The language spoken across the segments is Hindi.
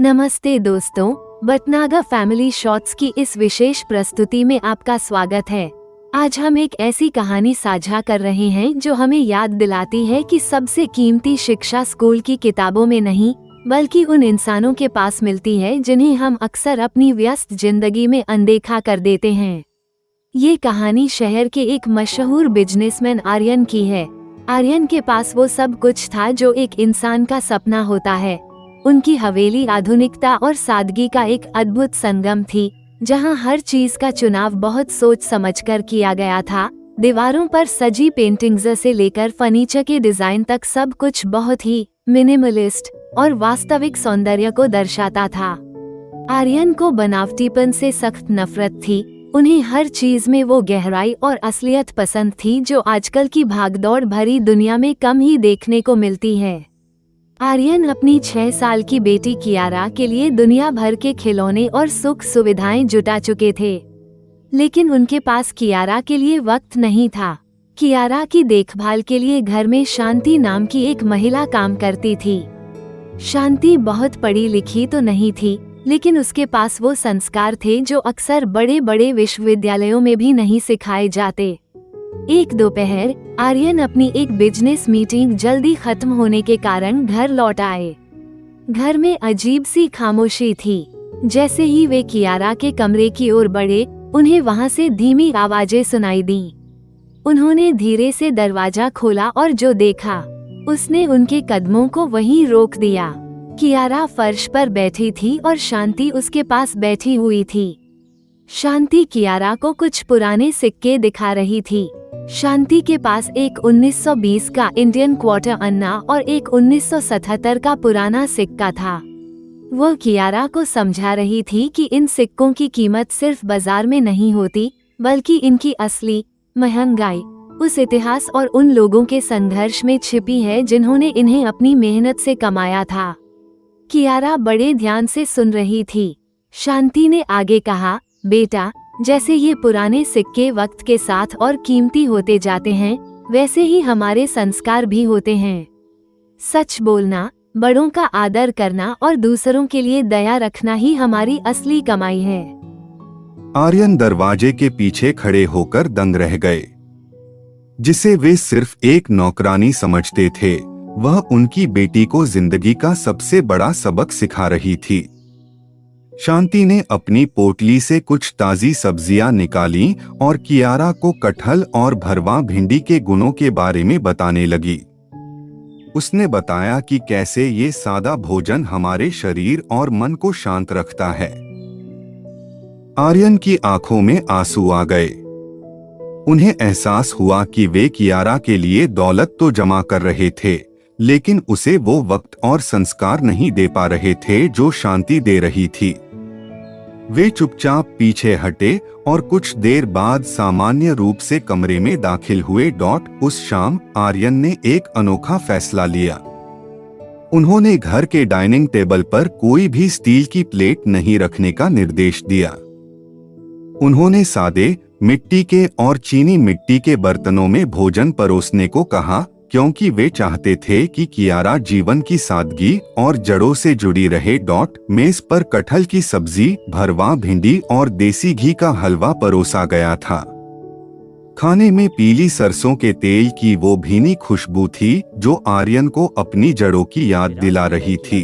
नमस्ते दोस्तों, बटनागा फैमिली शॉर्ट्स की इस विशेष प्रस्तुति में आपका स्वागत है। आज हम एक ऐसी कहानी साझा कर रहे हैं जो हमें याद दिलाती है कि सबसे कीमती शिक्षा स्कूल की किताबों में नहीं बल्कि उन इंसानों के पास मिलती है जिन्हें हम अक्सर अपनी व्यस्त जिंदगी में अनदेखा कर देते हैं। ये कहानी शहर के एक मशहूर बिजनेसमैन आर्यन की है। आर्यन के पास वो सब कुछ था जो एक इंसान का सपना होता है। उनकी हवेली आधुनिकता और सादगी का एक अद्भुत संगम थी, जहां हर चीज का चुनाव बहुत सोच समझकर किया गया था। दीवारों पर सजी पेंटिंग्स से लेकर फर्नीचर के डिजाइन तक सब कुछ बहुत ही मिनिमलिस्ट और वास्तविक सौंदर्य को दर्शाता था। आर्यन को बनावटीपन से सख्त नफरत थी। उन्हें हर चीज में वो गहराई और असलियत पसंद थी जो आजकल की भागदौड़ भरी दुनिया में कम ही देखने को मिलती है। आर्यन अपनी 6 साल की बेटी कियारा के लिए दुनिया भर के खिलौने और सुख सुविधाएं जुटा चुके थे, लेकिन उनके पास कियारा के लिए वक्त नहीं था। कियारा की देखभाल के लिए घर में शांति नाम की एक महिला काम करती थी। शांति बहुत पढ़ी लिखी तो नहीं थी, लेकिन उसके पास वो संस्कार थे जो अक्सर बड़े बड़े विश्वविद्यालयों में भी नहीं सिखाए जाते। एक दोपहर आर्यन अपनी एक बिजनेस मीटिंग जल्दी खत्म होने के कारण घर लौट आए। घर में अजीब सी खामोशी थी। जैसे ही वे कियारा के कमरे की ओर बढ़े, उन्हें वहां से धीमी आवाजें सुनाई दी। उन्होंने धीरे से दरवाजा खोला और जो देखा उसने उनके कदमों को वहीं रोक दिया। कियारा फर्श पर बैठी थी और शांति उसके पास बैठी हुई थी। शांति कियारा को कुछ पुराने सिक्के दिखा रही थी। शांति के पास एक 1920 का इंडियन क्वार्टर अन्ना और एक 1977 का पुराना सिक्का था। वो कियारा को समझा रही थी कि इन सिक्कों की कीमत सिर्फ बाजार में नहीं होती, बल्कि इनकी असली महंगाई उस इतिहास और उन लोगों के संघर्ष में छिपी है जिन्होंने इन्हें अपनी मेहनत से कमाया था। कियारा बड़े ध्यान से सुन रही थी। शांति ने आगे कहा, बेटा, जैसे ये पुराने सिक्के वक्त के साथ और कीमती होते जाते हैं, वैसे ही हमारे संस्कार भी होते हैं। सच बोलना, बड़ों का आदर करना और दूसरों के लिए दया रखना ही हमारी असली कमाई है। आर्यन दरवाजे के पीछे खड़े होकर दंग रह गए। जिसे वे सिर्फ एक नौकरानी समझते थे, वह उनकी बेटी को जिंदगी का सबसे बड़ा सबक सिखा रही थी। शांति ने अपनी पोटली से कुछ ताजी सब्जियां निकाली और कियारा को कटहल और भरवा भिंडी के गुणों के बारे में बताने लगी। उसने बताया कि कैसे ये सादा भोजन हमारे शरीर और मन को शांत रखता है। आर्यन की आंखों में आंसू आ गए। उन्हें एहसास हुआ कि वे कियारा के लिए दौलत तो जमा कर रहे थे, लेकिन उसे वो वक्त और संस्कार नहीं दे पा रहे थे जो शांति दे रही थी। वे चुपचाप पीछे हटे और कुछ देर बाद सामान्य रूप से कमरे में दाखिल हुए। उस शाम आर्यन ने एक अनोखा फैसला लिया। उन्होंने घर के डाइनिंग टेबल पर कोई भी स्टील की प्लेट नहीं रखने का निर्देश दिया। उन्होंने सादे, मिट्टी के और चीनी मिट्टी के बर्तनों में भोजन परोसने को कहा, क्योंकि वे चाहते थे कि कियारा जीवन की सादगी और जड़ों से जुड़ी रहे। मेज पर कटहल की सब्जी, भरवा भिंडी और देसी घी का हलवा परोसा गया था। खाने में पीली सरसों के तेल की वो भीनी खुशबू थी जो आर्यन को अपनी जड़ों की याद दिला रही थी।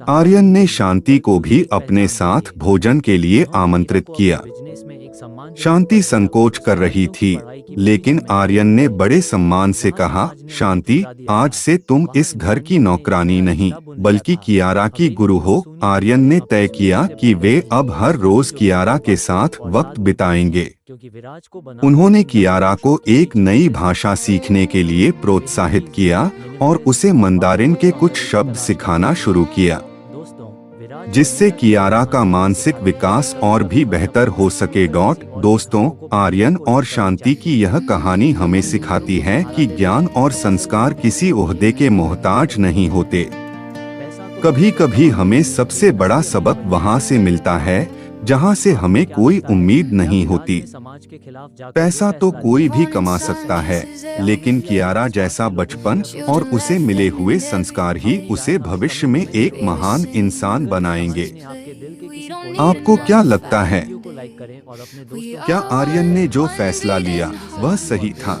आर्यन ने शांति को भी अपने साथ भोजन के लिए आमंत्रित किया। शांति संकोच कर रही थी, लेकिन आर्यन ने बड़े सम्मान से कहा, शांति, आज से तुम इस घर की नौकरानी नहीं बल्कि कियारा की गुरु हो। आर्यन ने तय किया कि वे अब हर रोज कियारा के साथ वक्त बिताएंगे। उन्होंने कियारा को एक नई भाषा सीखने के लिए प्रोत्साहित किया और उसे मंदारिन के कुछ शब्द सिखाना शुरू किया, जिससे कियारा का मानसिक विकास और भी बेहतर हो सके। दोस्तों, आर्यन और शांति की यह कहानी हमें सिखाती है कि ज्ञान और संस्कार किसी ओहदे के मोहताज नहीं होते। कभी कभी हमें सबसे बड़ा सबक वहाँ से मिलता है जहां से हमें कोई उम्मीद नहीं होती। पैसा तो कोई भी कमा सकता है, लेकिन कियारा जैसा बचपन और उसे मिले हुए संस्कार ही उसे भविष्य में एक महान इंसान बनाएंगे। आपको क्या लगता है? क्या आर्यन ने जो फैसला लिया वह सही था?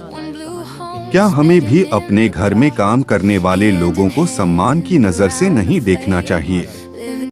क्या हमें भी अपने घर में काम करने वाले लोगों को सम्मान की नजर से नहीं देखना चाहिए?